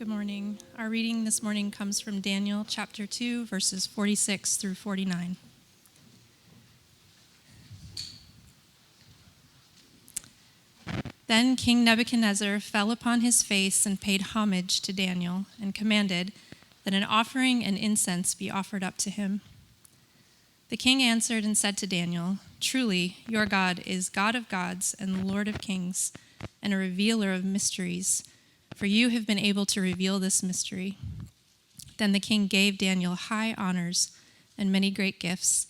Good morning. Our reading this morning comes from Daniel chapter 2, verses 46 through 49. Then King Nebuchadnezzar fell upon his face and paid homage to Daniel and commanded that an offering and incense be offered up to him. The king answered and said to Daniel, "Truly, your God is God of gods and Lord of kings and a revealer of mysteries, for you have been able to reveal this mystery." Then the king gave Daniel high honors and many great gifts,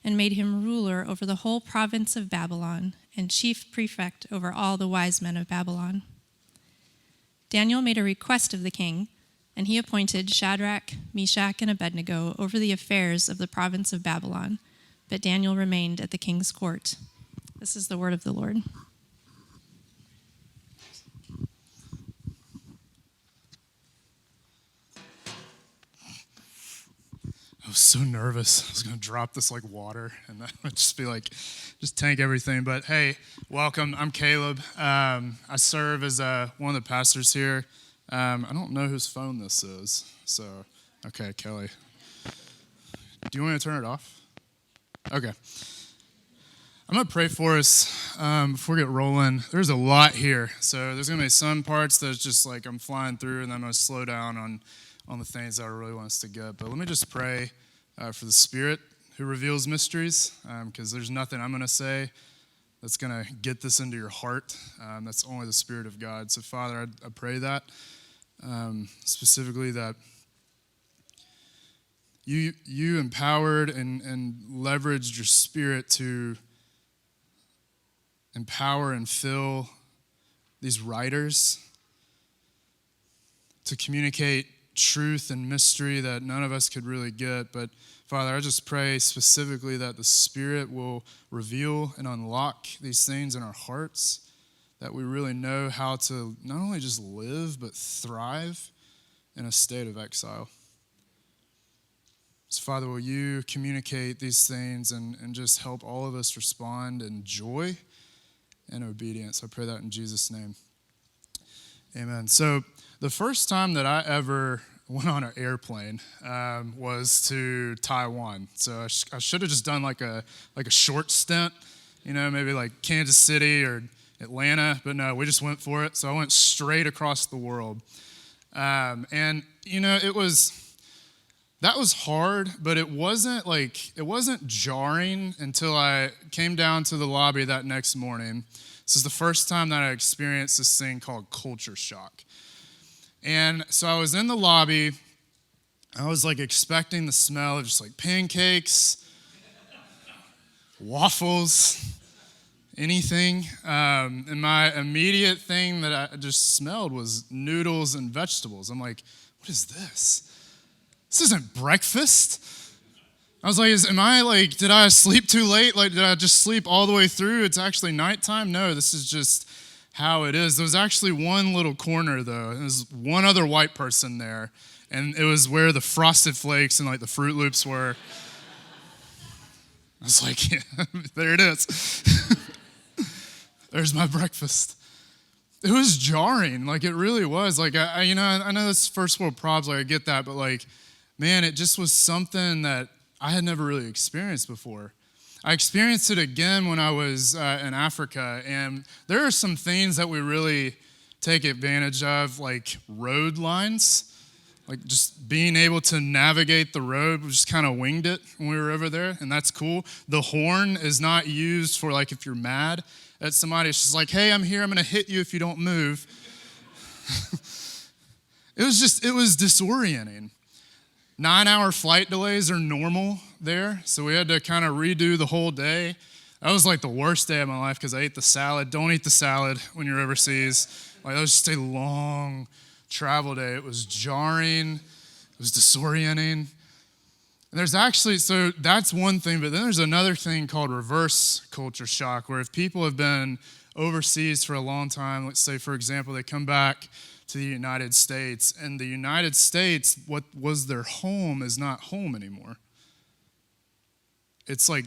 and made him ruler over the whole province of Babylon and chief prefect over all the wise men of Babylon. Daniel made a request of the king, and he appointed Shadrach, Meshach, and Abednego over the affairs of the province of Babylon, but Daniel remained at the king's court. This is the word of the Lord. I was so nervous. I was going to drop this like water and that would just be like, just tank everything. But hey, welcome. I'm Caleb. I serve as one of the pastors here. I don't know whose phone this is. So, okay, Kelly. Do you want me to turn it off? Okay. I'm going to pray for us before we get rolling. There's a lot here. So there's going to be some parts that's just like I'm flying through, and then I'm going to slow down on the things that I really want us to get. But let me just pray for the Spirit who reveals mysteries, because there's nothing I'm going to say that's going to get this into your heart. That's only the Spirit of God. So, Father, I pray that, specifically that you empowered and leveraged your Spirit to empower and fill these writers to communicate truth and mystery that none of us could really get. But Father, I just pray specifically that the Spirit will reveal and unlock these things in our hearts, that we really know how to not only just live, but thrive in a state of exile. So Father, will you communicate these things and just help all of us respond in joy and obedience? I pray that in Jesus' name. Amen. So the first time that I ever went on an airplane was to Taiwan. So I should have just done like a short stint, maybe like Kansas City or Atlanta, but no, we just went for it. So I went straight across the world. And that was hard, but it wasn't jarring until I came down to the lobby that next morning. This is the first time that I experienced this thing called culture shock. And so I was in the lobby. I was like expecting the smell of just like pancakes, waffles, anything. And my immediate thing that I just smelled was noodles and vegetables. I'm like, what is this? This isn't breakfast. I was like, did I sleep too late? Like, did I just sleep all the way through? It's actually nighttime? No, this is just how it is. There was actually one little corner, though. There was one other white person there, and it was where the Frosted Flakes and, like, the Fruit Loops were. I was like, yeah, there it is. There's my breakfast. It was jarring. Like, it really was. Like, I know this first world problems, like, I get that, but, like, man, it just was something that I had never really experienced before. I experienced it again when I was in Africa, and there are some things that we really take advantage of, like road lines, like just being able to navigate the road. We just kind of winged it when we were over there, and that's cool. The horn is not used for like if you're mad at somebody. It's just like, hey, I'm here, I'm going to hit you if you don't move. It was disorienting. 9-hour flight delays are normal there, so we had to kind of redo the whole day. That was like the worst day of my life because I ate the salad. Don't eat the salad when you're overseas. Like, that was just a long travel day. It was jarring. It was disorienting. And so that's one thing, but then there's another thing called reverse culture shock, where if people have been overseas for a long time, let's say, for example, they come back to the United States, and the United States, what was their home is not home anymore. It's like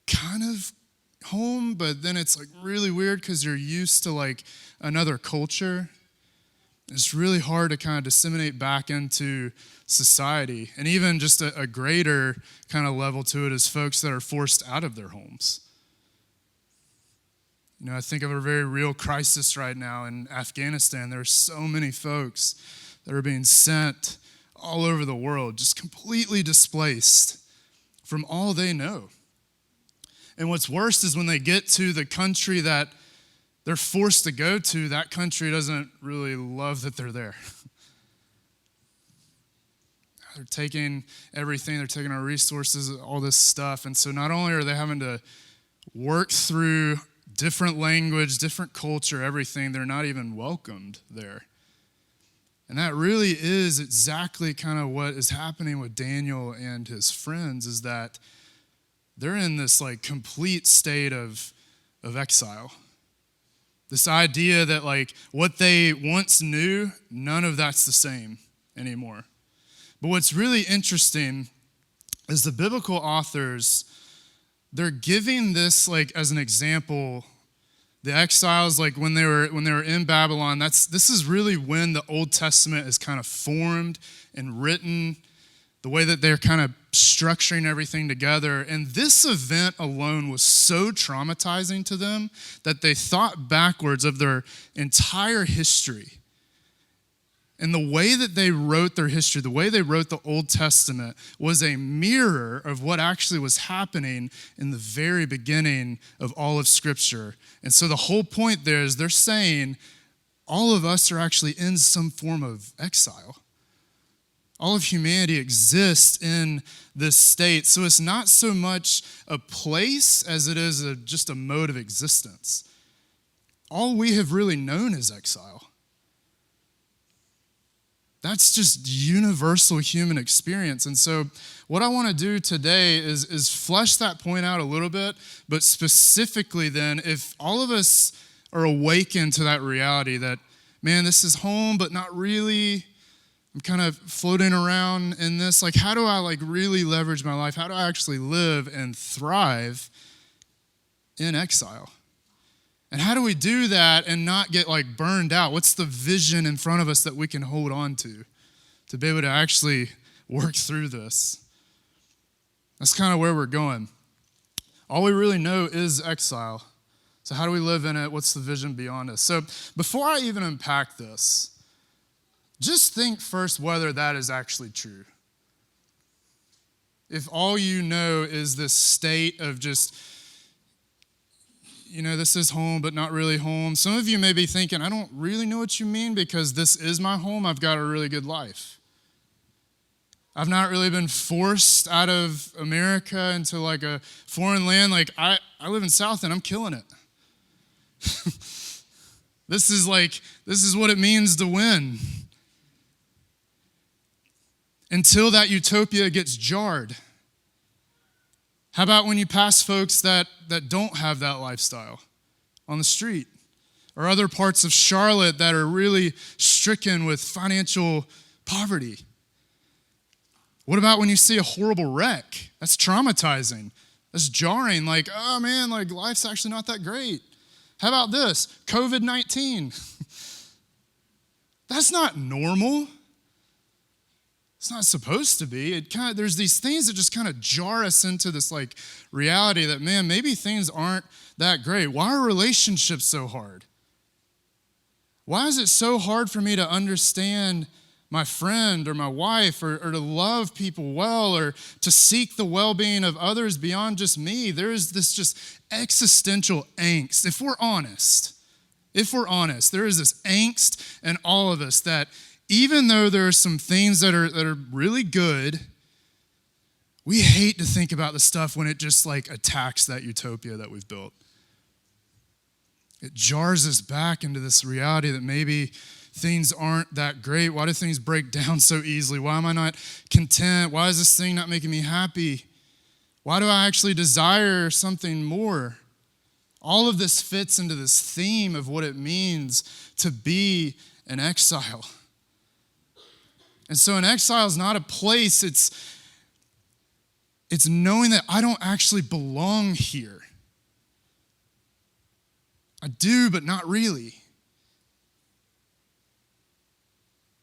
kind of home, but then it's like really weird because you're used to like another culture. It's really hard to kind of disseminate back into society. And even just a greater kind of level to it is folks that are forced out of their homes. I think of a very real crisis right now in Afghanistan. There are so many folks that are being sent all over the world, just completely displaced from all they know. And what's worse is when they get to the country that they're forced to go to, that country doesn't really love that they're there. They're taking everything, they're taking our resources, all this stuff. And so not only are they having to work through different language, different culture, everything, they're not even welcomed there. And that really is exactly kind of what is happening with Daniel and his friends, is that they're in this like complete state of exile. This idea that like what they once knew, none of that's the same anymore. But what's really interesting is the biblical authors, they're giving this like as an example. The exiles, like when they were in Babylon, this is really when the Old Testament is kind of formed and written, the way that they're kind of structuring everything together. And this event alone was so traumatizing to them that they thought backwards of their entire history. And the way that they wrote their history, the way they wrote the Old Testament, was a mirror of what actually was happening in the very beginning of all of Scripture. And so the whole point there is they're saying all of us are actually in some form of exile. All of humanity exists in this state. So it's not so much a place as it is just a mode of existence. All we have really known is exile. That's just universal human experience. And so what I want to do today is flesh that point out a little bit, but specifically then, if all of us are awakened to that reality that, man, this is home, but not really, I'm kind of floating around in this, like how do I like really leverage my life? How do I actually live and thrive in exile? And how do we do that and not get like burned out? What's the vision in front of us that we can hold on to be able to actually work through this? That's kind of where we're going. All we really know is exile. So how do we live in it? What's the vision beyond us? So before I even unpack this, just think first whether that is actually true. If all you know is this state of just, this is home, but not really home. Some of you may be thinking, I don't really know what you mean because this is my home. I've got a really good life. I've not really been forced out of America into like a foreign land. Like I live in South and I'm killing it. This is what it means to win. Until that utopia gets jarred. How about when you pass folks that don't have that lifestyle on the street? Or other parts of Charlotte that are really stricken with financial poverty? What about when you see a horrible wreck? That's traumatizing. That's jarring. Like, oh man, like life's actually not that great. How about this? COVID-19. That's not normal. It's not supposed to be. There's these things that just kind of jar us into this like reality that, man, maybe things aren't that great. Why are relationships so hard? Why is it so hard for me to understand my friend or my wife or to love people well or to seek the well-being of others beyond just me? There is this just existential angst. If we're honest, there is this angst in all of us that even though there are some things that are really good, we hate to think about the stuff when it just like attacks that utopia that we've built. It jars us back into this reality that maybe things aren't that great. Why do things break down so easily? Why am I not content? Why is this thing not making me happy? Why do I actually desire something more? All of this fits into this theme of what it means to be an exile. And so an exile is not a place, it's knowing that I don't actually belong here. I do, but not really.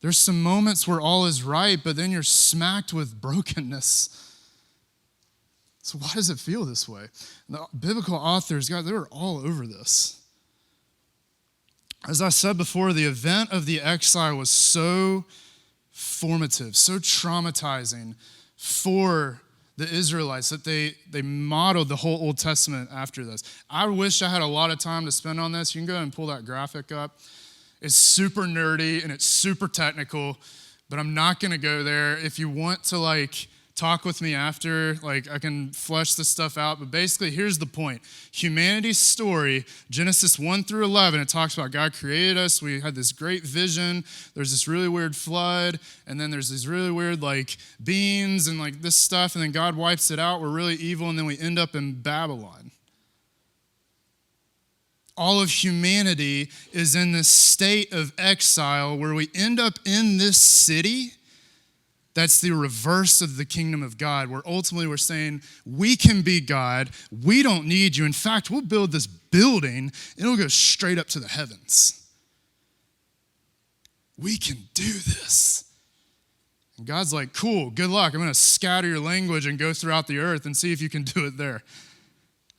There's some moments where all is right, but then you're smacked with brokenness. So why does it feel this way? The biblical authors, God, they were all over this. As I said before, the event of the exile was so formative, so traumatizing for the Israelites that they modeled the whole Old Testament after this. I wish I had a lot of time to spend on this. You can go ahead and pull that graphic up. It's super nerdy and it's super technical, but I'm not going to go there. If you want to talk with me after, I can flesh this stuff out. But basically, here's the point. Humanity's story, Genesis 1 through 11, it talks about God created us. We had this great vision. There's this really weird flood. And then there's these really weird, beings and, this stuff. And then God wipes it out. We're really evil. And then we end up in Babylon. All of humanity is in this state of exile where we end up in this city. That's the reverse of the kingdom of God, where ultimately we're saying, we can be God. We don't need you. In fact, we'll build this building. It'll go straight up to the heavens. We can do this. And God's like, cool, good luck. I'm going to scatter your language and go throughout the earth and see if you can do it there.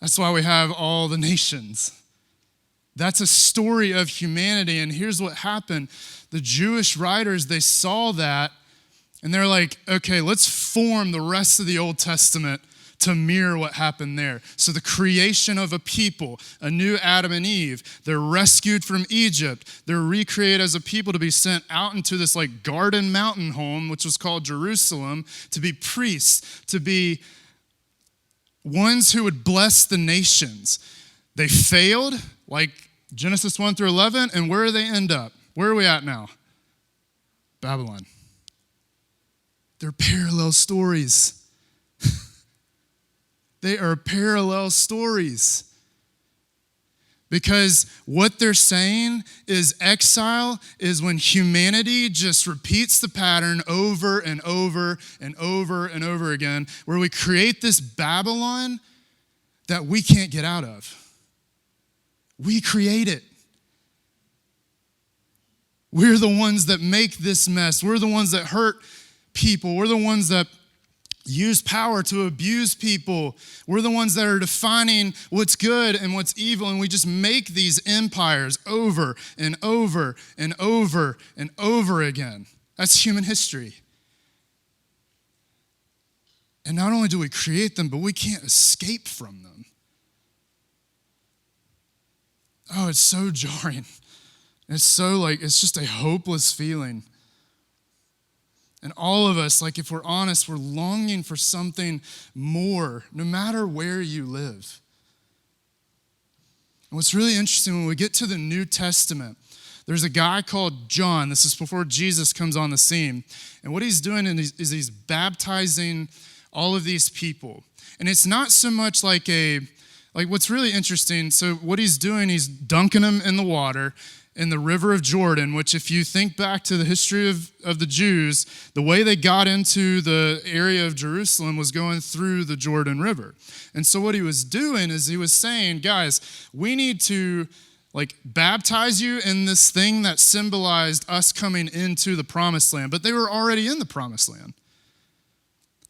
That's why we have all the nations. That's a story of humanity. And here's what happened. The Jewish writers, they saw that, and they're like, okay, let's form the rest of the Old Testament to mirror what happened there. So the creation of a people, a new Adam and Eve, they're rescued from Egypt. They're recreated as a people to be sent out into this garden mountain home, which was called Jerusalem, to be priests, to be ones who would bless the nations. They failed, Genesis 1 through 11, and where do they end up? Where are we at now? Babylon. They're parallel stories. They are parallel stories. Because what they're saying is exile is when humanity just repeats the pattern over and over and over and over again, where we create this Babylon that we can't get out of. We create it. We're the ones that make this mess. We're the ones that hurt people. We're the ones that use power to abuse people. We're the ones that are defining what's good and what's evil, and we just make these empires over and over and over and over again. That's human history. And not only do we create them, but we can't escape from them. Oh, it's so jarring. It's so it's just a hopeless feeling. And all of us, if we're honest, we're longing for something more, no matter where you live. And what's really interesting, when we get to the New Testament, there's a guy called John. This is before Jesus comes on the scene. And what he's doing is he's baptizing all of these people. And it's not so much what's really interesting, so what he's doing, he's dunking them in the water in the river of Jordan, which if you think back to the history of the Jews, the way they got into the area of Jerusalem was going through the Jordan River. And so what he was doing is he was saying, guys, we need to baptize you in this thing that symbolized us coming into the promised land, but they were already in the promised land.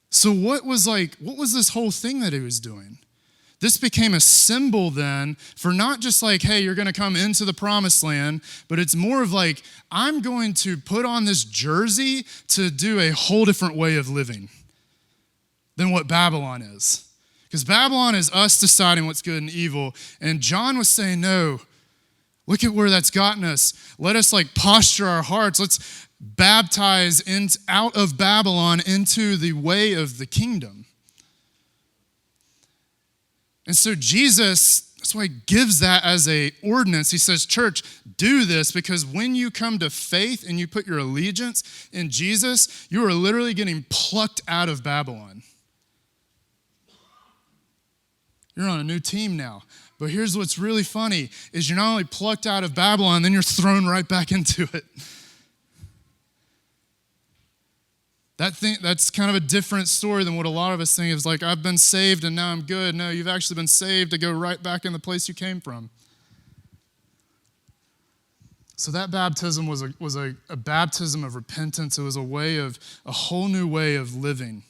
So what was this whole thing that he was doing? This became a symbol then for not just hey, you're going to come into the promised land, but it's more of I'm going to put on this jersey to do a whole different way of living than what Babylon is. Because Babylon is us deciding what's good and evil. And John was saying, no, look at where that's gotten us. Let us posture our hearts. Let's baptize out of Babylon into the way of the kingdom. And so Jesus, that's why he gives that as a ordinance. He says, church, do this, because when you come to faith and you put your allegiance in Jesus, you are literally getting plucked out of Babylon. You're on a new team now. But here's what's really funny, is you're not only plucked out of Babylon, then you're thrown right back into it. That's kind of a different story than what a lot of us think. It's I've been saved and now I'm good. No, you've actually been saved to go right back in the place you came from. So that baptism was a baptism of repentance. It was a whole new way of living.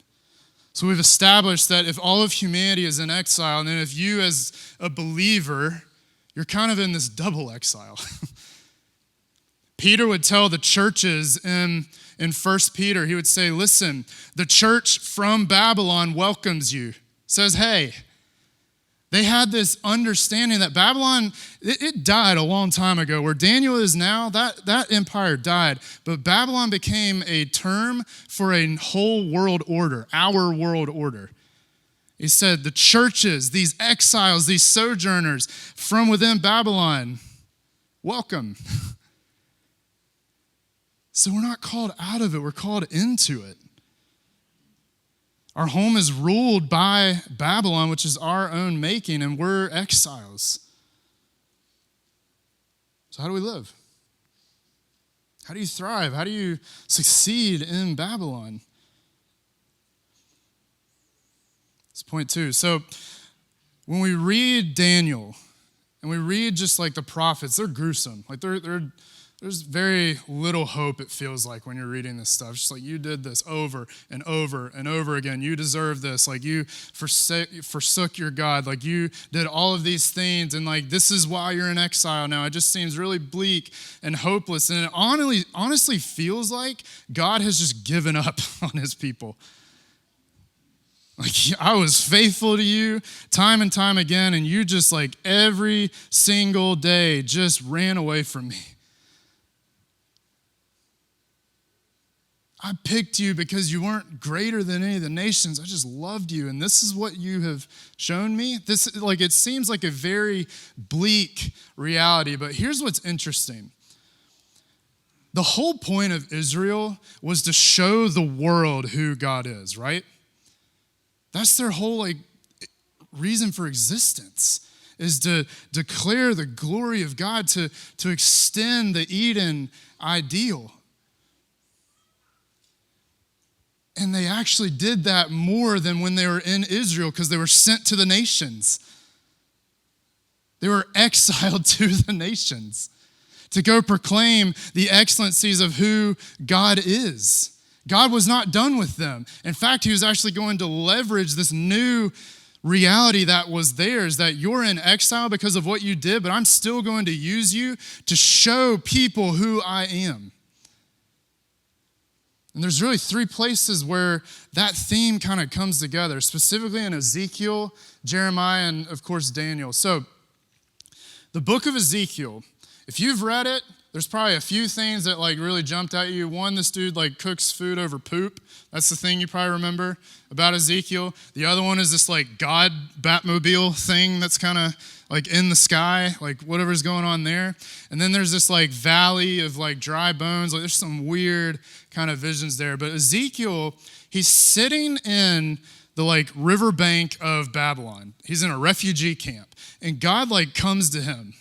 So we've established that if all of humanity is in exile, and then if you as a believer, you're kind of in this double exile. Peter would tell the churches in 1 Peter, he would say, listen, the church from Babylon welcomes you. Says, hey. They had this understanding that Babylon, it died a long time ago. Where Daniel is now, that empire died. But Babylon became a term for a whole world order, our world order. He said, the churches, these exiles, these sojourners from within Babylon, welcome. So we're not called out of it, we're called into it. Our home is ruled by Babylon, which is our own making, and we're exiles. So how do we live? How do you thrive? How do you succeed in Babylon? That's point 2. So when we read Daniel, and we read just like the prophets, they're gruesome. Like there's very little hope, it feels like, when you're reading this stuff. Just like, you did this over and over and over again. You deserve this. Like, you forsook your God. Like, you did all of these things, and like, this is why you're in exile now. It just seems really bleak and hopeless. And it honestly feels like God has just given up on his people. Like, I was faithful to you time and time again, and you just like every single day just ran away from me. I picked you because you weren't greater than any of the nations. I just loved you, and this is what you have shown me. This, like, it seems like a very bleak reality, but here's what's interesting. The whole point of Israel was to show the world who God is, right? That's their whole like reason for existence, is to declare the glory of God, to extend the Eden ideal. And they actually did that more than when they were in Israel, because they were sent to the nations. They were exiled to the nations to go proclaim the excellencies of who God is. God was not done with them. In fact, he was actually going to leverage this new reality that was theirs, that you're in exile because of what you did, but I'm still going to use you to show people who I am. And there's really 3 places where that theme kind of comes together, specifically in Ezekiel, Jeremiah, and of course Daniel. So the book of Ezekiel, if you've read it, there's probably a few things that like really jumped at you. One, this dude like cooks food over poop. That's the thing you probably remember about Ezekiel. The other one is this like God Batmobile thing that's kind of like in the sky, like whatever's going on there. And then there's this like valley of like dry bones. Like there's some weird kind of visions there. But Ezekiel, he's sitting in the like riverbank of Babylon. He's in a refugee camp. And God like comes to him,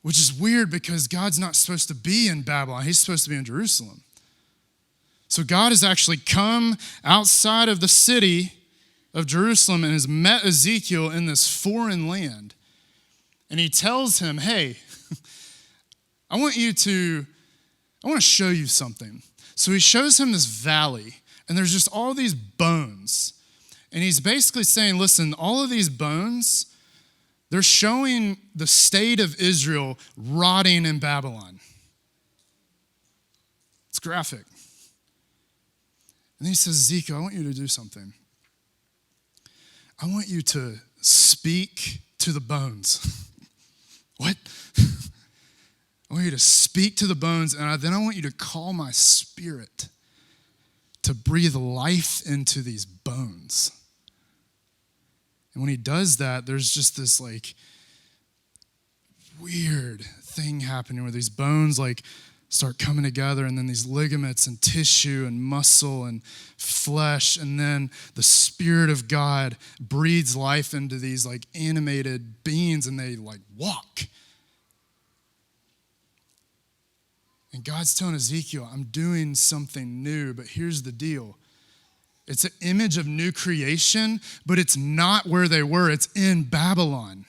which is weird because God's not supposed to be in Babylon. He's supposed to be in Jerusalem. So God has actually come outside of the city of Jerusalem and has met Ezekiel in this foreign land. And he tells him, hey, I want to show you something. So he shows him this valley, and there's just all these bones. And he's basically saying, listen, all of these bones, they're showing the state of Israel rotting in Babylon. It's graphic. And then he says, Ezekiel, I want you to do something. I want you to speak to the bones. What? I want you to speak to the bones, and then I want you to call my spirit to breathe life into these bones. And when he does that, there's just this like weird thing happening where these bones like start coming together, and then these ligaments and tissue and muscle and flesh, and then the Spirit of God breathes life into these like animated beings, and they like walk. And God's telling Ezekiel, I'm doing something new, but here's the deal. It's an image of new creation, but it's not where they were. It's in Babylon.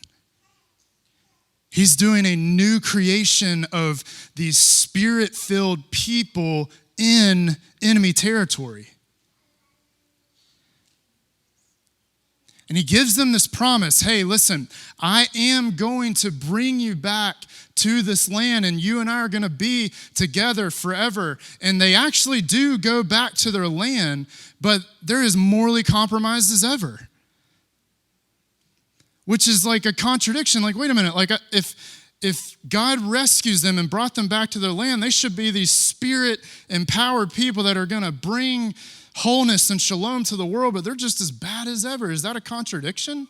He's doing a new creation of these spirit-filled people in enemy territory. And he gives them this promise, hey, listen, I am going to bring you back to this land, and you and I are going to be together forever. And they actually do go back to their land, but they're as morally compromised as ever. Which is like a contradiction. Like, wait a minute, like if God rescues them and brought them back to their land, they should be these spirit-empowered people that are going to bring wholeness and shalom to the world, but they're just as bad as ever. Is that a contradiction?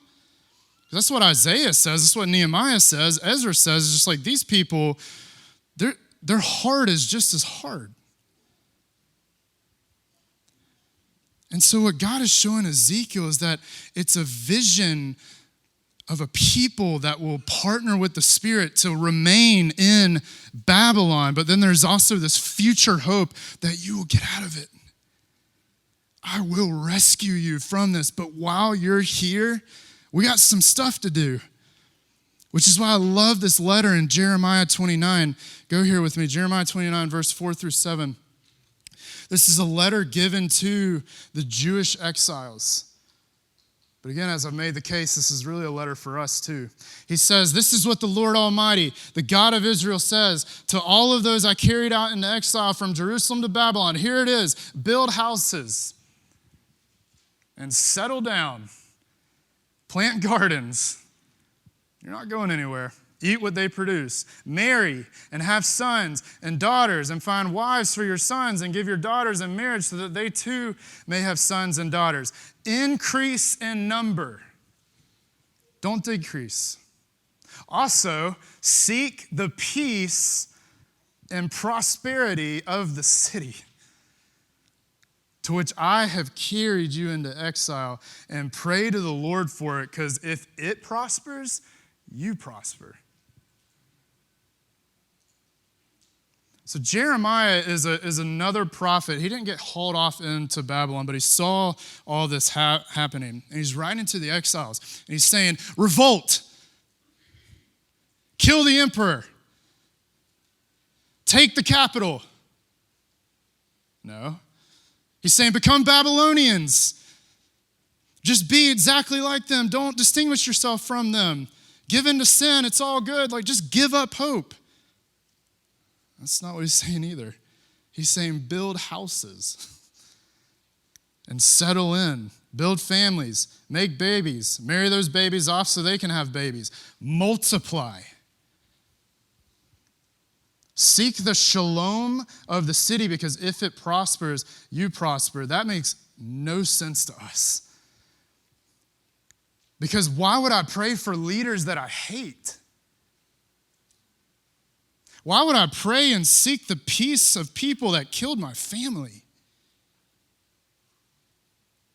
That's what Isaiah says. That's what Nehemiah says. Ezra says. It's just like these people, their heart is just as hard. And so what God is showing Ezekiel is that it's a vision of a people that will partner with the Spirit to remain in Babylon. But then there's also this future hope that you will get out of it. I will rescue you from this. But while you're here, we got some stuff to do. Which is why I love this letter in Jeremiah 29. Go here with me, Jeremiah 29, verse 4 through 7. This is a letter given to the Jewish exiles. But again, as I've made the case, this is really a letter for us too. He says, this is what the Lord Almighty, the God of Israel says to all of those I carried out into exile from Jerusalem to Babylon. Here it is, build houses and settle down. Plant gardens. You're not going anywhere. Eat what they produce. Marry and have sons and daughters, and find wives for your sons, and give your daughters in marriage so that they too may have sons and daughters. Increase in number. Don't decrease. Also, seek the peace and prosperity of the city to which I have carried you into exile, and pray to the Lord for it, because if it prospers, you prosper. So Jeremiah is another prophet. He didn't get hauled off into Babylon, but he saw all this happening. And he's writing to the exiles. And he's saying, revolt. Kill the emperor. Take the capital. No. He's saying, become Babylonians. Just be exactly like them. Don't distinguish yourself from them. Give in to sin. It's all good. Like, just give up hope. That's not what he's saying either. He's saying build houses and settle in. Build families. Make babies. Marry those babies off so they can have babies. Multiply. Seek the shalom of the city, because if it prospers, you prosper. That makes no sense to us. Because why would I pray for leaders that I hate? Why would I pray and seek the peace of people that killed my family?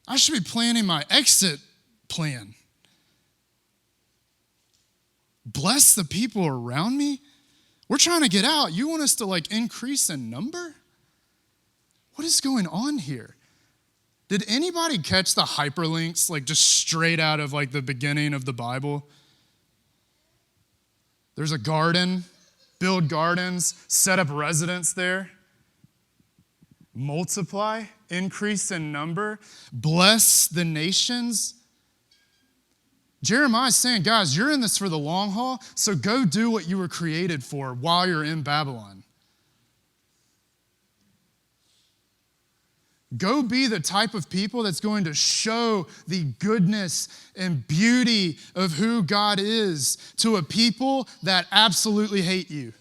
I should be planning my exit plan. Bless the people around me? We're trying to get out. You want us to increase in number? What is going on here? Did anybody catch the hyperlinks just straight out of the beginning of the Bible? There's a garden. Build gardens, set up residence there, multiply, increase in number, bless the nations. Jeremiah's saying, guys, you're in this for the long haul, so go do what you were created for while you're in Babylon. Go be the type of people that's going to show the goodness and beauty of who God is to a people that absolutely hate you.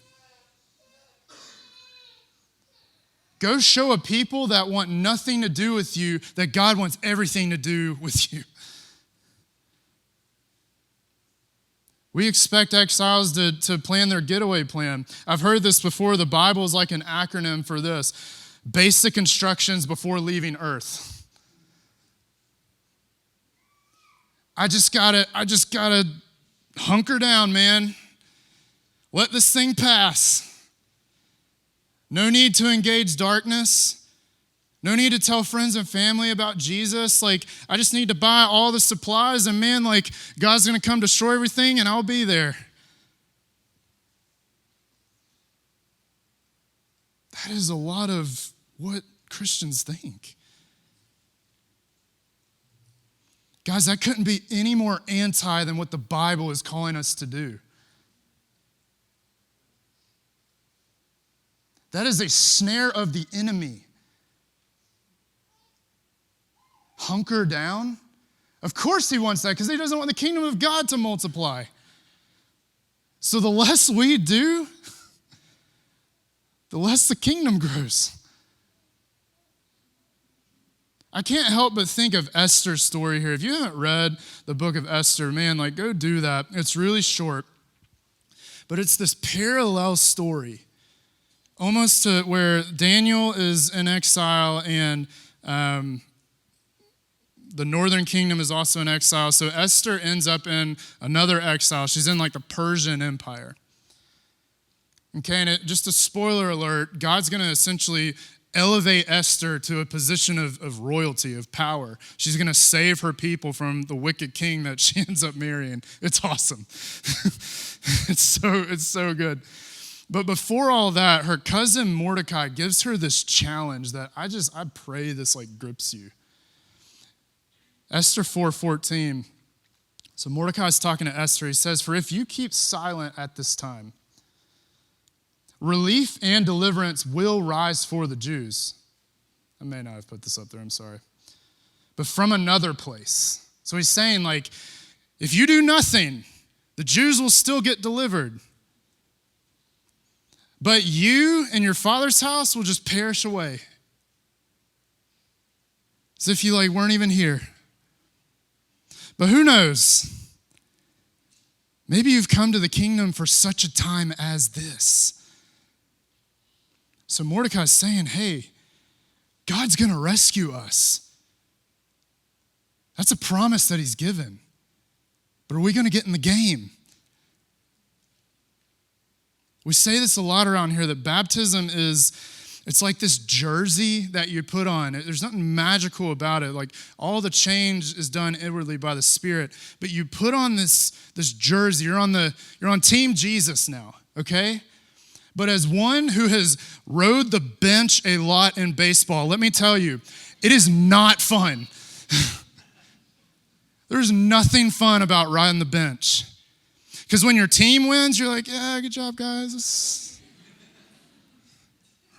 Go show a people that want nothing to do with you that God wants everything to do with you. We expect exiles to plan their getaway plan. I've heard this before. The Bible is like an acronym for this. Basic instructions before leaving Earth. I just gotta hunker down, man. Let this thing pass. No need to engage darkness. No need to tell friends and family about Jesus. I just need to buy all the supplies, and man, God's gonna come destroy everything and I'll be there. that is a lot of what Christians think. Guys, that couldn't be any more anti than what the Bible is calling us to do. That is a snare of the enemy. Hunker down? Of course he wants that because he doesn't want the kingdom of God to multiply. So the less we do, the less the kingdom grows. I can't help but think of Esther's story here. If you haven't read the book of Esther, man, go do that. It's really short. But it's this parallel story, almost to where Daniel is in exile and the northern kingdom is also in exile. So Esther ends up in another exile. She's in the Persian Empire. Okay, and just a spoiler alert, God's going to essentially elevate Esther to a position of royalty, of power. She's going to save her people from the wicked king that she ends up marrying. It's awesome. It's so good. But before all that, her cousin Mordecai gives her this challenge that I pray this grips you. Esther 4:14. So Mordecai's talking to Esther. He says, "For if you keep silent at this time, relief and deliverance will rise for the Jews." I may not have put this up there, I'm sorry. "But from another place." So he's saying, if you do nothing, the Jews will still get delivered. "But you and your father's house will just perish away." As if you weren't even here. But who knows? Maybe you've come to the kingdom for such a time as this. So Mordecai's saying, hey, God's going to rescue us. That's a promise that he's given. But are we going to get in the game? We say this a lot around here, that baptism it's like this jersey that you put on. There's nothing magical about it. All the change is done inwardly by the Spirit. But you put on this jersey. You're on Team Jesus now, okay? But as one who has rode the bench a lot in baseball, let me tell you, it is not fun. There's nothing fun about riding the bench. Because when your team wins, you're like, yeah, good job, guys.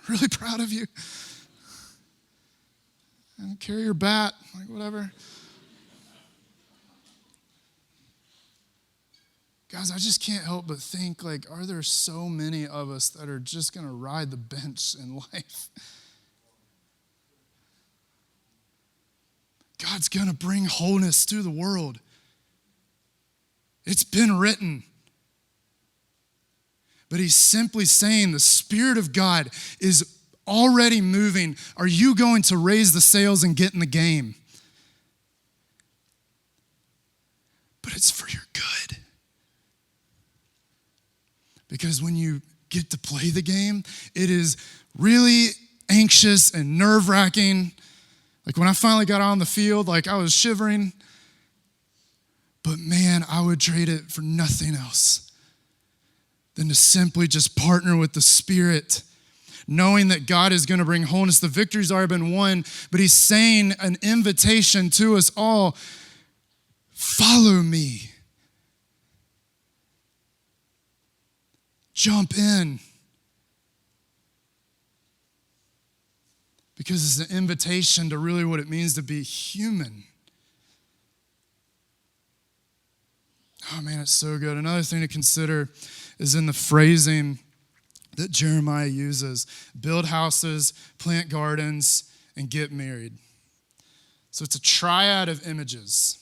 Really proud of you. And carry your bat, whatever. Guys, I just can't help but think, are there so many of us that are just going to ride the bench in life? God's going to bring wholeness to the world. It's been written. But he's simply saying the Spirit of God is already moving. Are you going to raise the sails and get in the game? But it's for your good. Because when you get to play the game, it is really anxious and nerve-wracking. When I finally got on the field, I was shivering. But man, I would trade it for nothing else than to simply just partner with the Spirit, knowing that God is going to bring wholeness. The victory's already been won, but he's saying an invitation to us all, follow me. Jump in. Because it's an invitation to really what it means to be human. Oh man, it's so good. Another thing to consider is in the phrasing that Jeremiah uses. Build houses, plant gardens, and get married. So it's a triad of images.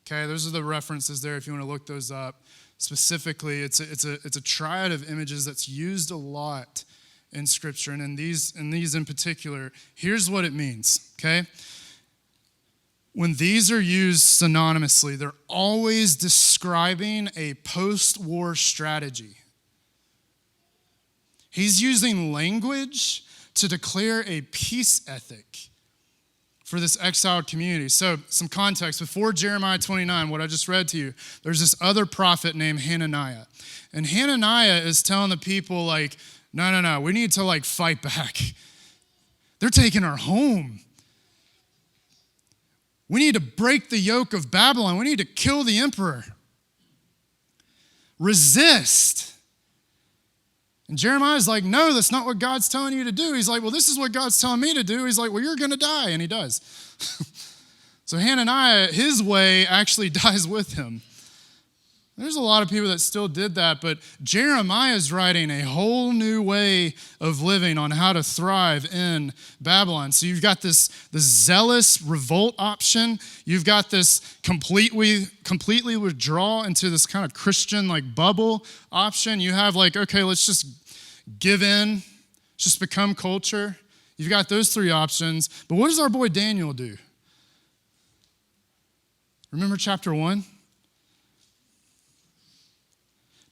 Okay, those are the references there if you want to look those up. Specifically, it's a triad of images that's used a lot in Scripture. And in these in particular, here's what it means, okay? When these are used synonymously, they're always describing a post-war strategy. He's using language to declare a peace ethic for this exiled community. So some context. Before Jeremiah 29, what I just read to you, there's this other prophet named Hananiah. And Hananiah is telling the people like, no, we need to like fight back. They're taking our home. We need to break the yoke of Babylon. We need to kill the emperor. Resist. And Jeremiah's like, no, that's not what God's telling you to do. He's like, well, this is what God's telling me to do. He's like, well, you're going to die. And he does. So Hananiah, his way actually dies with him. There's a lot of people that still did that, but Jeremiah is writing a whole new way of living on how to thrive in Babylon. So you've got the zealous revolt option. You've got this completely withdraw into this kind of Christian like bubble option. You have like, okay, let's just give in, just become culture. You've got those three options. But what does our boy Daniel do? Remember chapter 1?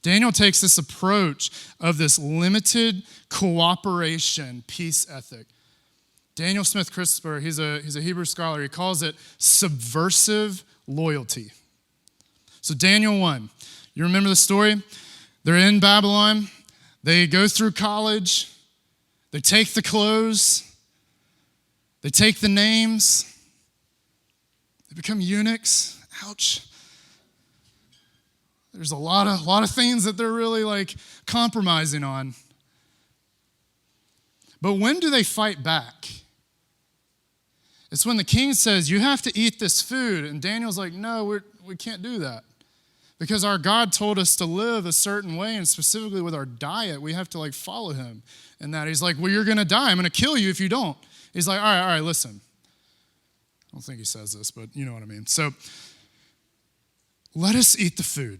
Daniel takes this approach of this limited cooperation peace ethic. Daniel Smith Christopher, he's a Hebrew scholar, he calls it subversive loyalty. So Daniel 1, you remember the story? They're in Babylon, they go through college, they take the clothes, they take the names, they become eunuchs. Ouch. There's a lot of things that they're really like compromising on. But when do they fight back? It's when the king says, you have to eat this food. And Daniel's like, no, we can't do that. Because our God told us to live a certain way, and specifically with our diet, we have to like follow him. And that he's like, well, you're going to die. I'm going to kill you if you don't. He's like, all right, listen. I don't think he says this, but you know what I mean. So let us eat the food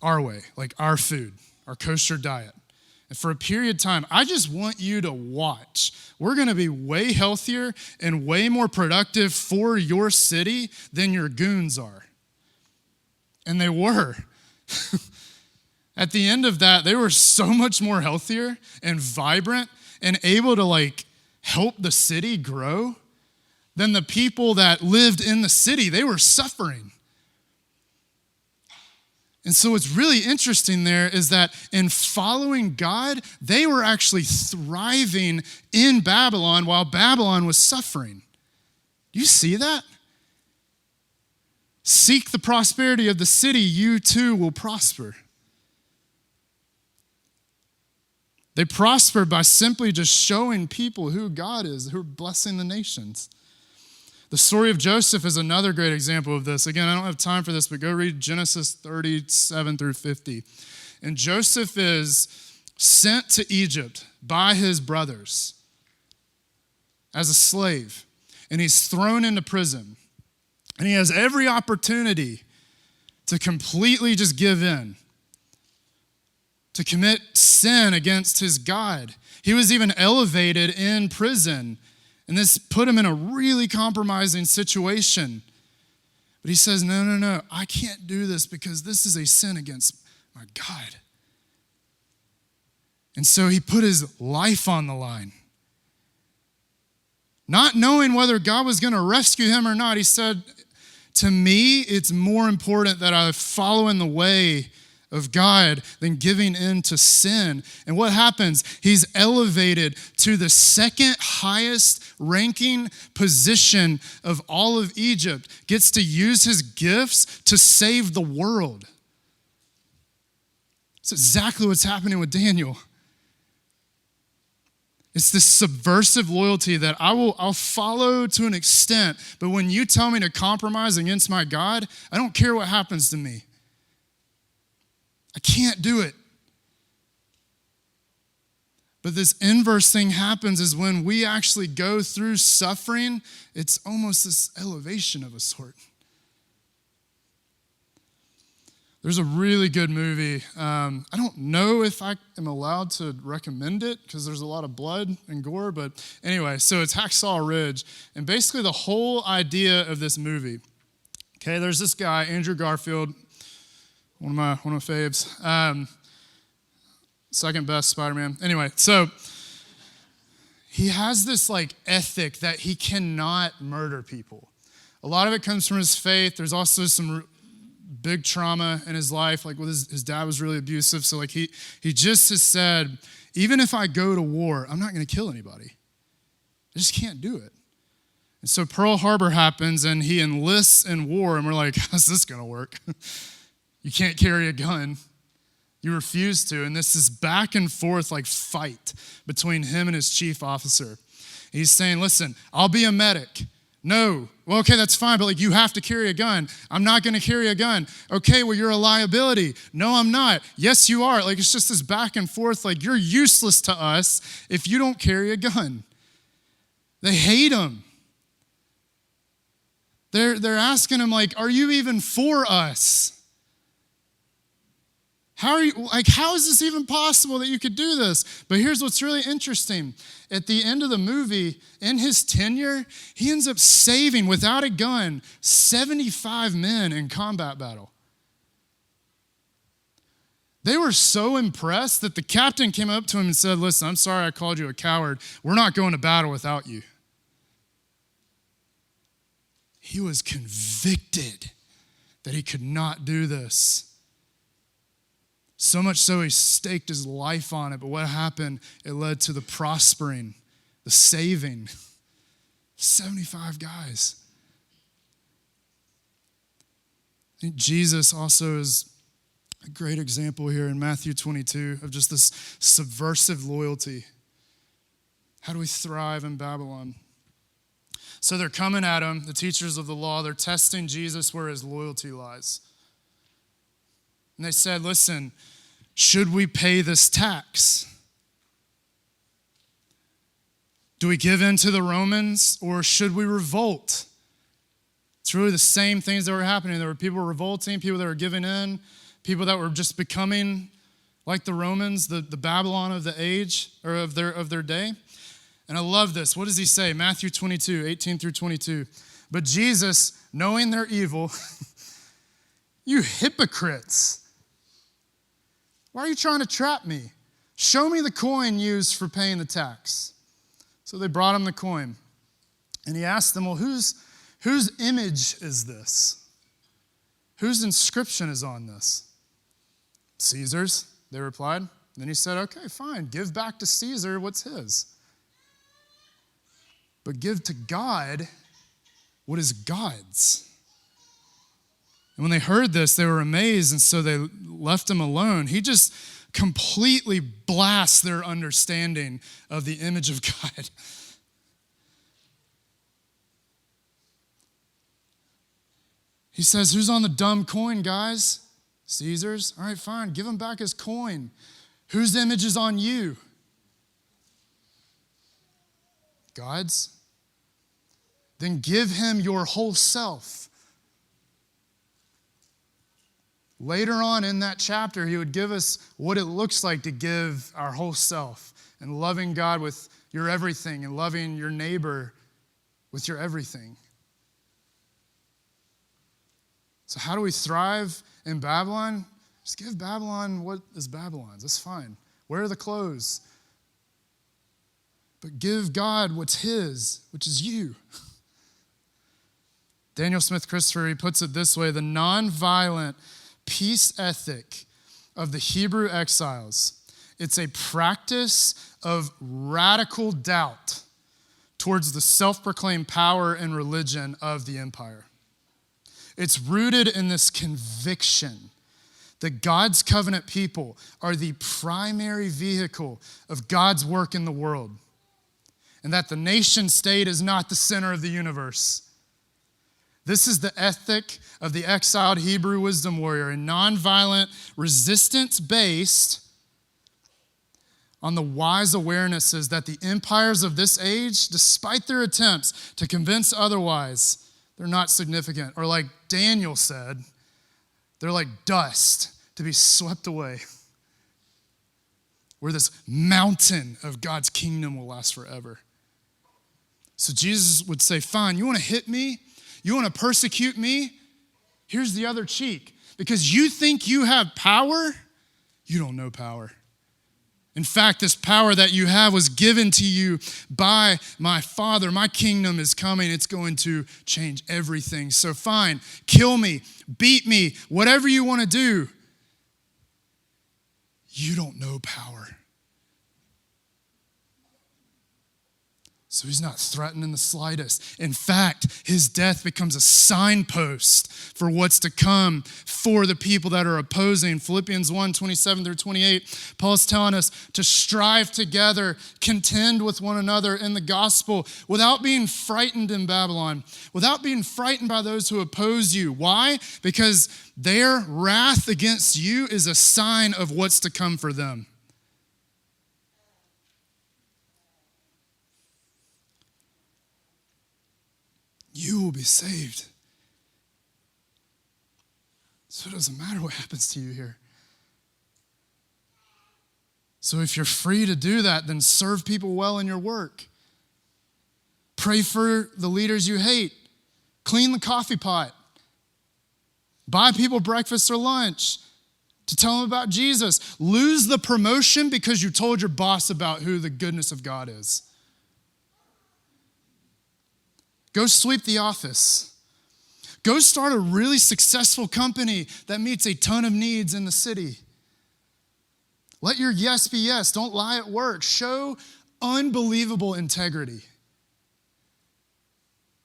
our way, like our food, our kosher diet. And for a period of time, I just want you to watch. We're going to be way healthier and way more productive for your city than your goons are. And they were. At the end of that, they were so much more healthier and vibrant and able to like help the city grow than the people that lived in the city. They were suffering. And so what's really interesting there is that in following God, they were actually thriving in Babylon while Babylon was suffering. Do you see that? Seek the prosperity of the city, you too will prosper. They prosper by simply just showing people who God is, who are blessing the nations. The story of Joseph is another great example of this. Again, I don't have time for this, but go read Genesis 37 through 50. And Joseph is sent to Egypt by his brothers as a slave. And he's thrown into prison. And he has every opportunity to completely just give in, to commit sin against his God. He was even elevated in prison. And this put him in a really compromising situation. But he says, no, I can't do this because this is a sin against my God. And so he put his life on the line. Not knowing whether God was going to rescue him or not, he said, to me, it's more important that I follow in the way of God than giving in to sin. And what happens? He's elevated to the second highest ranking position of all of Egypt, gets to use his gifts to save the world. It's exactly what's happening with Daniel. It's this subversive loyalty that I'll follow to an extent, but when you tell me to compromise against my God, I don't care what happens to me. I can't do it. But this inverse thing happens is when we actually go through suffering, it's almost this elevation of a sort. There's a really good movie. I don't know if I am allowed to recommend it because there's a lot of blood and gore, but anyway, so it's Hacksaw Ridge. And basically the whole idea of this movie, okay, there's this guy, Andrew Garfield, one of my faves. Second best Spider-Man. Anyway, so he has this like ethic that he cannot murder people. A lot of it comes from his faith. There's also some big trauma in his life. Like with his dad was really abusive. So like he just has said, even if I go to war, I'm not going to kill anybody. I just can't do it. And so Pearl Harbor happens and he enlists in war and we're like, how's this going to work? You can't carry a gun. You refuse to. And this is back and forth like fight between him and his chief officer. He's saying, listen, I'll be a medic. No. Well, okay, that's fine, but like you have to carry a gun. I'm not going to carry a gun. Okay, well, you're a liability. No, I'm not. Yes, you are. Like it's just this back and forth. Like you're useless to us if you don't carry a gun. They hate him. They're asking him like, are you even for us? How is this even possible that you could do this? But here's what's really interesting. At the end of the movie, in his tenure, he ends up saving, without a gun, 75 men in combat battle. They were so impressed that the captain came up to him and said, listen, I'm sorry I called you a coward. We're not going to battle without you. He was convicted that he could not do this. So much so he staked his life on it. But what happened? It led to the prospering, the saving. 75 guys. I think Jesus also is a great example here in Matthew 22 of just this subversive loyalty. How do we thrive in Babylon? So they're coming at him, the teachers of the law. They're testing Jesus where his loyalty lies. And they said, listen, should we pay this tax? Do we give in to the Romans or should we revolt? It's really the same things that were happening. There were people revolting, people that were giving in, people that were just becoming like the Romans, the Babylon of the age or of their day. And I love this. What does he say? Matthew 22, 18 through 22. But Jesus, knowing their evil, you hypocrites. Why are you trying to trap me? Show me the coin used for paying the tax. So they brought him the coin. And he asked them, well, whose image is this? Whose inscription is on this? Caesar's, they replied. And then he said, okay, fine. Give back to Caesar what's his. But give to God what is God's. And when they heard this, they were amazed, and so they left him alone. He just completely blasts their understanding of the image of God. He says, who's on the dumb coin, guys? Caesar's. All right, fine. Give him back his coin. Whose image is on you? God's. Then give him your whole self. Later on in that chapter, he would give us what it looks like to give our whole self and loving God with your everything and loving your neighbor with your everything. So how do we thrive in Babylon? Just give Babylon what is Babylon's. That's fine. Wear the clothes. But give God what's his, which is you. Daniel Smith Christopher, he puts it this way: the nonviolent peace ethic of the Hebrew exiles. It's a practice of radical doubt towards the self-proclaimed power and religion of the empire. It's rooted in this conviction that God's covenant people are the primary vehicle of God's work in the world, and that the nation state is not the center of the universe. This is the ethic of the exiled Hebrew wisdom warrior, a nonviolent resistance based on the wise awarenesses that the empires of this age, despite their attempts to convince otherwise, they're not significant. Or like Daniel said, they're like dust to be swept away, where this mountain of God's kingdom will last forever. So Jesus would say, fine, you want to hit me? You want to persecute me? Here's the other cheek. Because you think you have power, you don't know power. In fact, this power that you have was given to you by my Father. My kingdom is coming. It's going to change everything. So fine, kill me, beat me, whatever you want to do. You don't know power. So he's not threatened in the slightest. In fact, his death becomes a signpost for what's to come for the people that are opposing. Philippians 1, 27 through 28, Paul's telling us to strive together, contend with one another in the gospel without being frightened in Babylon, without being frightened by those who oppose you. Why? Because their wrath against you is a sign of what's to come for them. You will be saved. So it doesn't matter what happens to you here. So if you're free to do that, then serve people well in your work. Pray for the leaders you hate. Clean the coffee pot. Buy people breakfast or lunch to tell them about Jesus. Lose the promotion because you told your boss about who the goodness of God is. Go sweep the office. Go start a really successful company that meets a ton of needs in the city. Let your yes be yes. Don't lie at work. Show unbelievable integrity.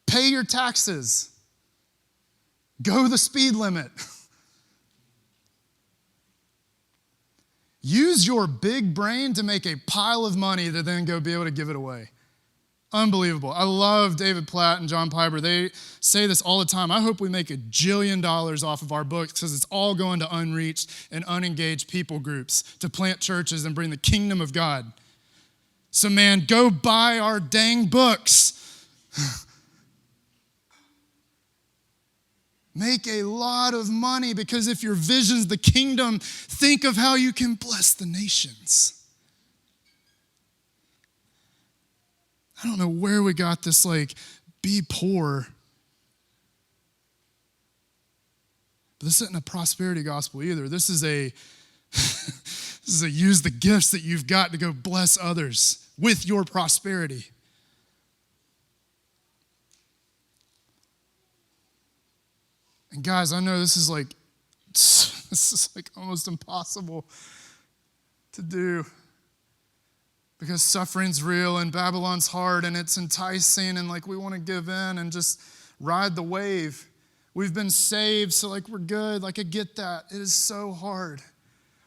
Pay your taxes. Go the speed limit. Use your big brain to make a pile of money to then go be able to give it away. Unbelievable. I love David Platt and John Piper. They say this all the time. I hope we make $1 jillion off of our books because it's all going to unreached and unengaged people groups to plant churches and bring the kingdom of God. So man, go buy our dang books. Make a lot of money because if your vision's the kingdom, think of how you can bless the nations. I don't know where we got this, be poor. But this isn't a prosperity gospel either. This is a use the gifts that you've got to go bless others with your prosperity. And guys, I know this is almost impossible to do. Because suffering's real and Babylon's hard and it's enticing and we want to give in and just ride the wave. We've been saved, so we're good. I get that. It is so hard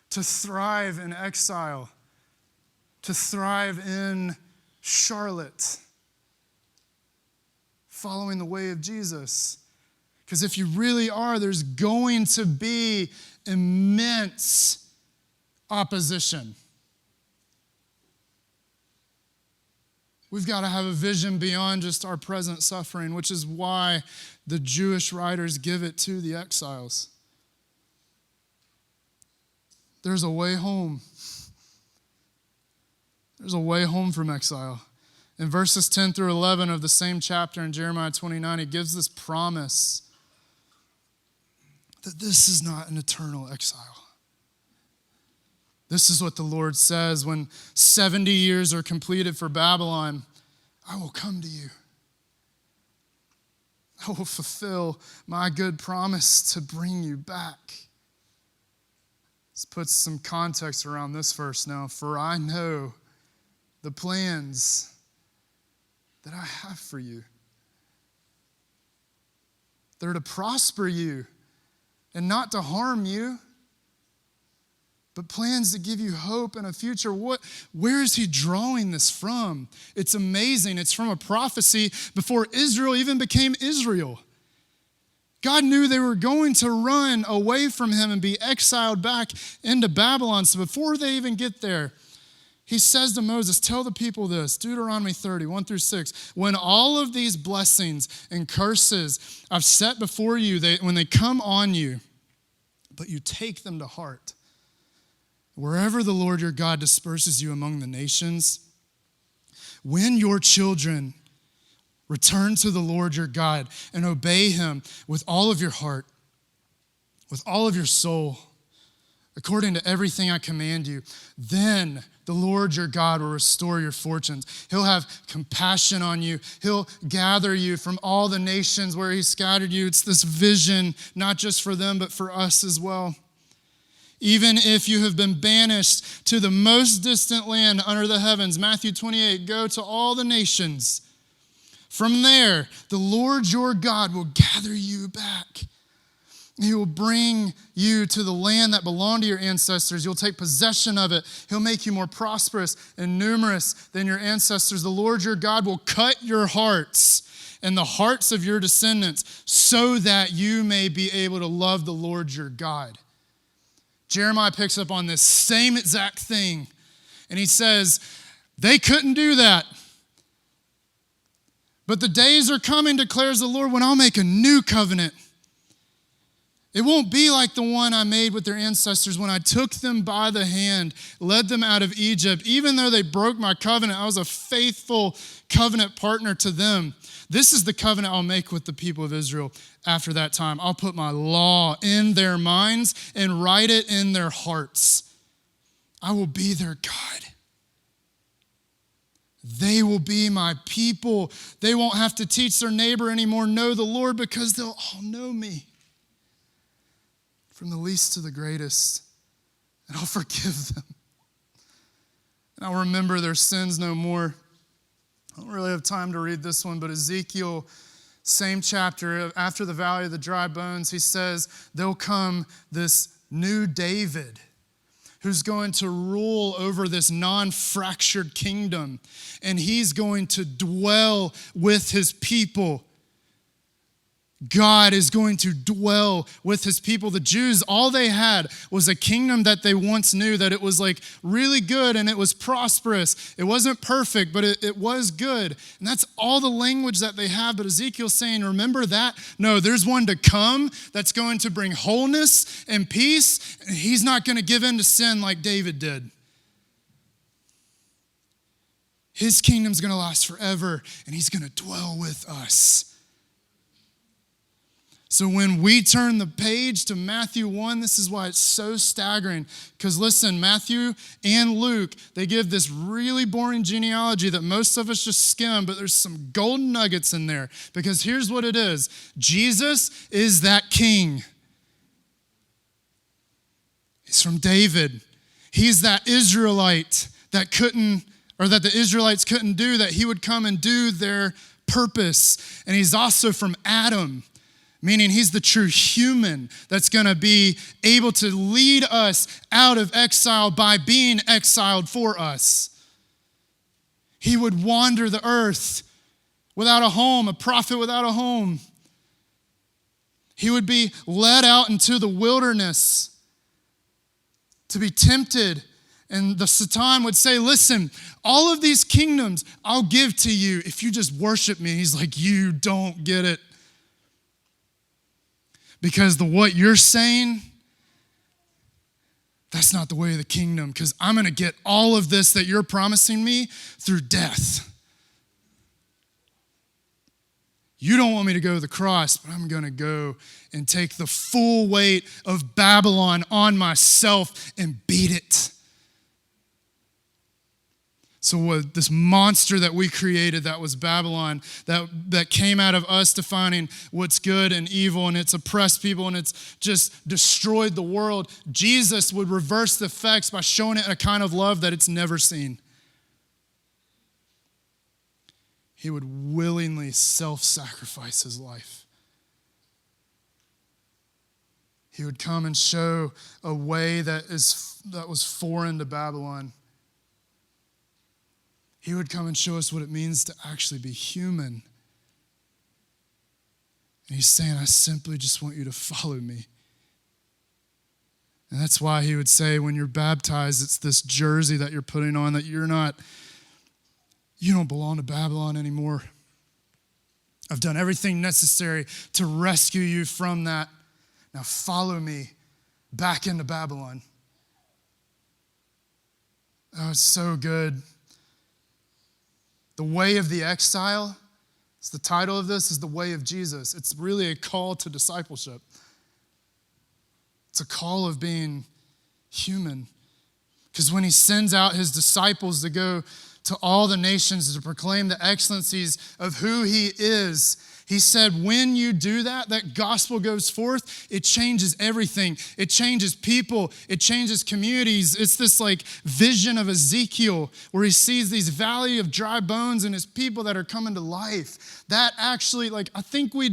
to thrive in exile, to thrive in Charlotte, following the way of Jesus. Because if you really are, there's going to be immense opposition. We've got to have a vision beyond just our present suffering, which is why the Jewish writers give it to the exiles. There's a way home. There's a way home from exile. In verses 10 through 11 of the same chapter in Jeremiah 29, he gives this promise that this is not an eternal exile. This is what the Lord says when 70 years are completed for Babylon. I will come to you. I will fulfill my good promise to bring you back. Let's put some context around this verse now. For I know the plans that I have for you. They're to prosper you and not to harm you, but plans to give you hope and a future. Where is he drawing this from? It's amazing. It's from a prophecy before Israel even became Israel. God knew they were going to run away from him and be exiled back into Babylon. So before they even get there, he says to Moses, tell the people this, Deuteronomy 30, 1 through 6. When all of these blessings and curses I've set before you, when they come on you, but you take them to heart, wherever the Lord your God disperses you among the nations, when your children return to the Lord your God and obey him with all of your heart, with all of your soul, according to everything I command you, then the Lord your God will restore your fortunes. He'll have compassion on you. He'll gather you from all the nations where he scattered you. It's this vision, not just for them, but for us as well. Even if you have been banished to the most distant land under the heavens, Matthew 28, go to all the nations. From there, the Lord your God will gather you back. He will bring you to the land that belonged to your ancestors. You'll take possession of it. He'll make you more prosperous and numerous than your ancestors. The Lord your God will cut your hearts and the hearts of your descendants so that you may be able to love the Lord your God. Jeremiah picks up on this same exact thing, and he says, they couldn't do that. But the days are coming, declares the Lord, when I'll make a new covenant. It won't be like the one I made with their ancestors when I took them by the hand, led them out of Egypt. Even though they broke my covenant, I was a faithful covenant partner to them. This is the covenant I'll make with the people of Israel after that time. I'll put my law in their minds and write it in their hearts. I will be their God. They will be my people. They won't have to teach their neighbor anymore, know the Lord, because they'll all know me. From the least to the greatest, and I'll forgive them. And I'll remember their sins no more. I don't really have time to read this one, but Ezekiel, same chapter, after the valley of the dry bones, he says, there'll come this new David who's going to rule over this non-fractured kingdom, and he's going to dwell with his people. God is going to dwell with his people. The Jews, all they had was a kingdom that they once knew, that it was like really good and it was prosperous. It wasn't perfect, but it was good. And that's all the language that they have. But Ezekiel's saying, remember that? No, there's one to come that's going to bring wholeness and peace. And he's not going to give in to sin like David did. His kingdom's going to last forever, and he's going to dwell with us. So when we turn the page to Matthew 1, this is why it's so staggering. Because listen, Matthew and Luke, they give this really boring genealogy that most of us just skim, but there's some golden nuggets in there. Because here's what it is. Jesus is that king. He's from David. He's that Israelite that the Israelites couldn't do, that he would come and do their purpose. And he's also from Adam, meaning he's the true human that's going to be able to lead us out of exile by being exiled for us. He would wander the earth without a home, a prophet without a home. He would be led out into the wilderness to be tempted. And the Satan would say, listen, all of these kingdoms I'll give to you if you just worship me. He's like, you don't get it. Because what you're saying, that's not the way of the kingdom. Because I'm going to get all of this that you're promising me through death. You don't want me to go to the cross, but I'm going to go and take the full weight of Babylon on myself and beat it. So this monster that we created, that was Babylon, that came out of us defining what's good and evil, and it's oppressed people, and it's just destroyed the world. Jesus would reverse the effects by showing it a kind of love that it's never seen. He would willingly self-sacrifice his life. He would come and show a way that was foreign to Babylon. He would come and show us what it means to actually be human. And he's saying, I simply just want you to follow me. And that's why he would say, when you're baptized, it's this jersey that you're putting on, that you don't belong to Babylon anymore. I've done everything necessary to rescue you from that. Now follow me back into Babylon. Oh, it's so good. The way of the exile, it's the title of this, is the way of Jesus. It's really a call to discipleship. It's a call of being human. Because when he sends out his disciples to go to all the nations to proclaim the excellencies of who he is, he said, when you do that, that gospel goes forth, it changes everything. It changes people. It changes communities. It's this like vision of Ezekiel where he sees these valley of dry bones and his people that are coming to life. That actually, I think we're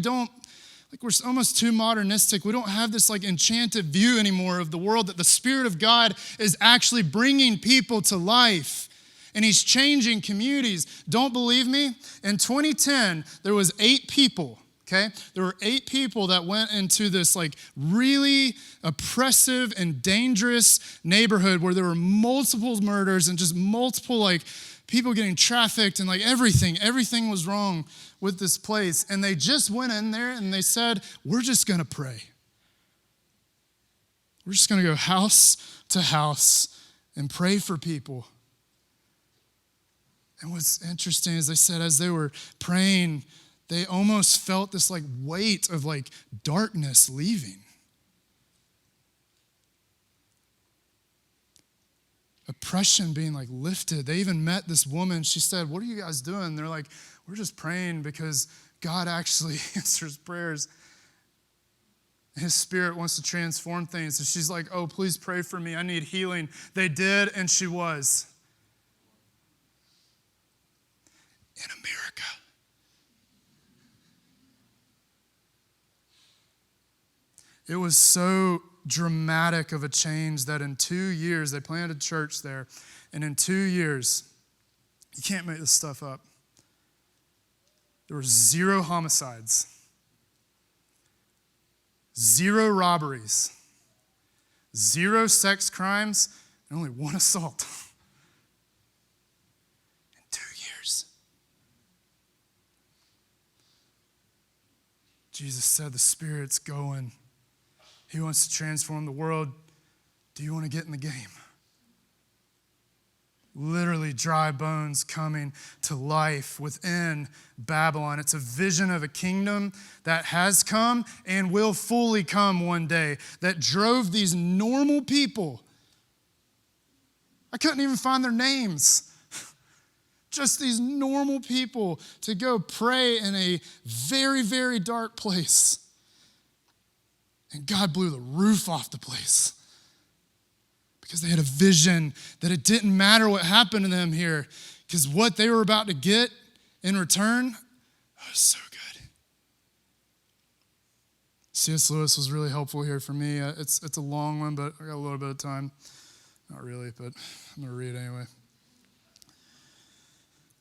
almost too modernistic. We don't have this enchanted view anymore of the world, that the Spirit of God is actually bringing people to life. And he's changing communities. Don't believe me? In 2010, there was 8 people, okay? There were 8 people that went into this really oppressive and dangerous neighborhood where there were multiple murders and just multiple people getting trafficked and everything. Everything was wrong with this place. And they just went in there and they said, we're just gonna pray. We're just gonna go house to house and pray for people. And what's interesting is they said as they were praying, they almost felt this weight of darkness leaving. Oppression being lifted. They even met this woman. She said, what are you guys doing? They're like, we're just praying because God actually answers prayers. His Spirit wants to transform things. And she's like, oh, please pray for me. I need healing. They did, and she was. In America. It was so dramatic of a change that in 2 years, they planted a church there, and in 2 years, you can't make this stuff up, there were 0 homicides, 0 robberies, 0 sex crimes, and only 1 assault. Jesus said the Spirit's going. He wants to transform the world. Do you want to get in the game? Literally dry bones coming to life within Babylon. It's a vision of a kingdom that has come and will fully come one day, that drove these normal people. I couldn't even find their names. Just these normal people to go pray in a very, very dark place. And God blew the roof off the place because they had a vision that it didn't matter what happened to them here, because what they were about to get in return was so good. C.S. Lewis was really helpful here for me. It's a long one, but I got a little bit of time. Not really, but I'm going to read it anyway.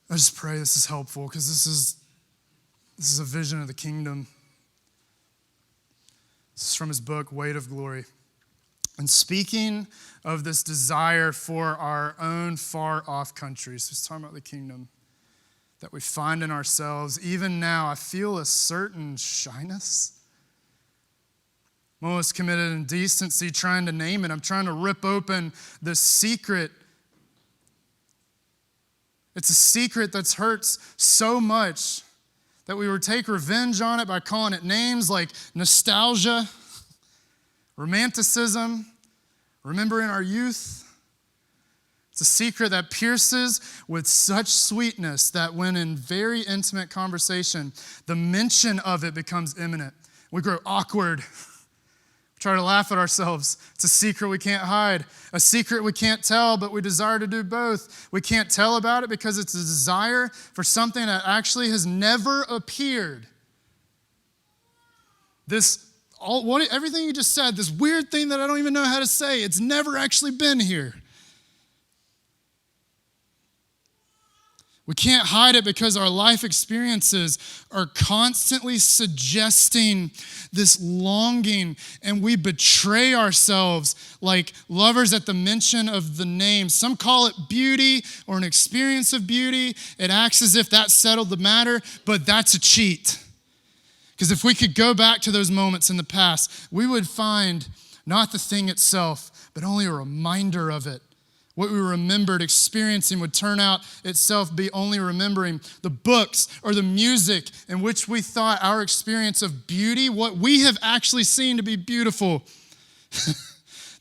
I just pray this is helpful because this is a vision of the kingdom. This is from his book, Weight of Glory. And speaking of this desire for our own far-off countries, he's talking about the kingdom that we find in ourselves. Even now, I feel a certain shyness. I'm almost committed indecency trying to name it. I'm trying to rip open the secret. It's a secret that hurts so much that we would take revenge on it by calling it names like nostalgia, romanticism, remembering our youth. It's a secret that pierces with such sweetness that when in very intimate conversation, the mention of it becomes imminent. We grow awkward. Try to laugh at ourselves. It's a secret we can't hide, a secret we can't tell, but we desire to do both. We can't tell about it because it's a desire for something that actually has never appeared. Everything you just said, this weird thing that I don't even know how to say, it's never actually been here. We can't hide it because our life experiences are constantly suggesting this longing, and we betray ourselves like lovers at the mention of the name. Some call it beauty or an experience of beauty. It acts as if that settled the matter, but that's a cheat. Because if we could go back to those moments in the past, we would find not the thing itself, but only a reminder of it. What we remembered experiencing would turn out itself be only remembering. The books or the music in which we thought our experience of beauty, what we have actually seen to be beautiful,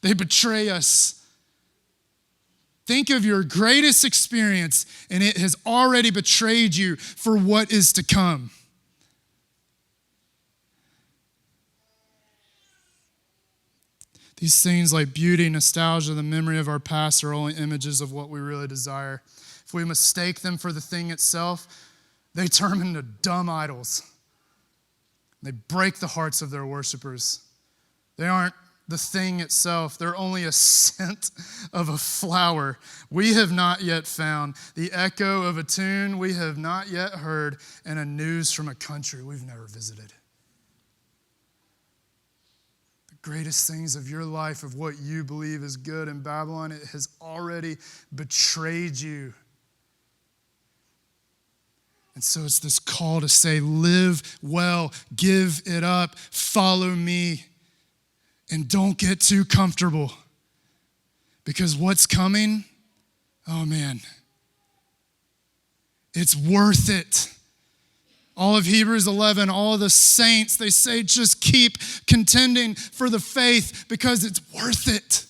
they betray us. Think of your greatest experience, and it has already betrayed you for what is to come. These things like beauty, nostalgia, the memory of our past are only images of what we really desire. If we mistake them for the thing itself, they turn into dumb idols. They break the hearts of their worshipers. They aren't the thing itself. They're only a scent of a flower we have not yet found, the echo of a tune we have not yet heard, and a news from a country we've never visited. The greatest things of your life, of what you believe is good in Babylon, it has already betrayed you. And so it's this call to say, live well, give it up, follow me. And don't get too comfortable, because what's coming, oh man, it's worth it. All of Hebrews 11, all of the saints, they say just keep contending for the faith because it's worth it.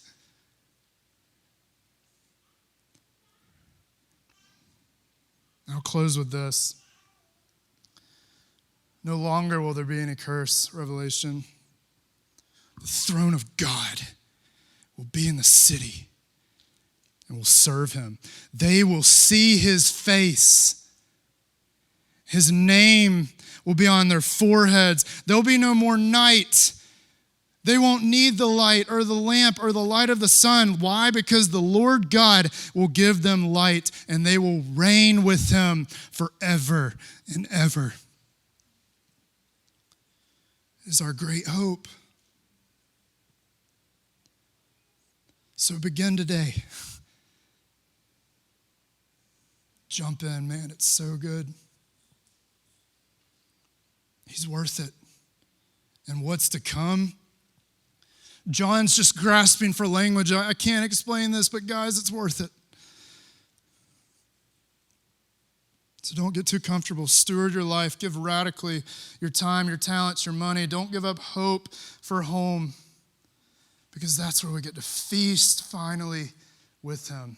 I'll close with this. No longer will there be any curse, Revelation. The throne of God will be in the city and will serve him. They will see his face. His name will be on their foreheads. There'll be no more night. They won't need the light or the lamp or the light of the sun. Why? Because the Lord God will give them light, and they will reign with him forever and ever. It is our great hope. So begin today. Jump in, man. It's so good. He's worth it. And what's to come? John's just grasping for language. I can't explain this, but guys, it's worth it. So don't get too comfortable. Steward your life. Give radically your time, your talents, your money. Don't give up hope for home, because that's where we get to feast finally with him.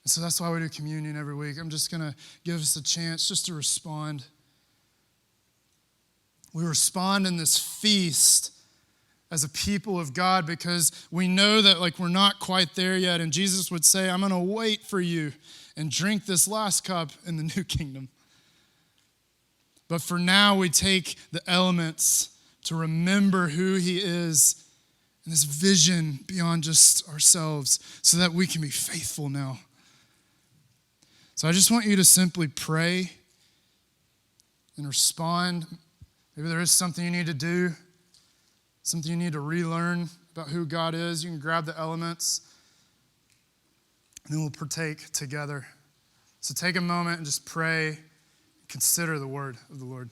And so that's why we do communion every week. I'm just going to give us a chance just to respond. We respond in this feast as a people of God because we know that we're not quite there yet. And Jesus would say, I'm going to wait for you and drink this last cup in the new kingdom. But for now, we take the elements to remember who he is and this vision beyond just ourselves so that we can be faithful now. So I just want you to simply pray and respond. Maybe there is something you need to do, something you need to relearn about who God is. You can grab the elements, and then we'll partake together. So take a moment and just pray, consider the word of the Lord.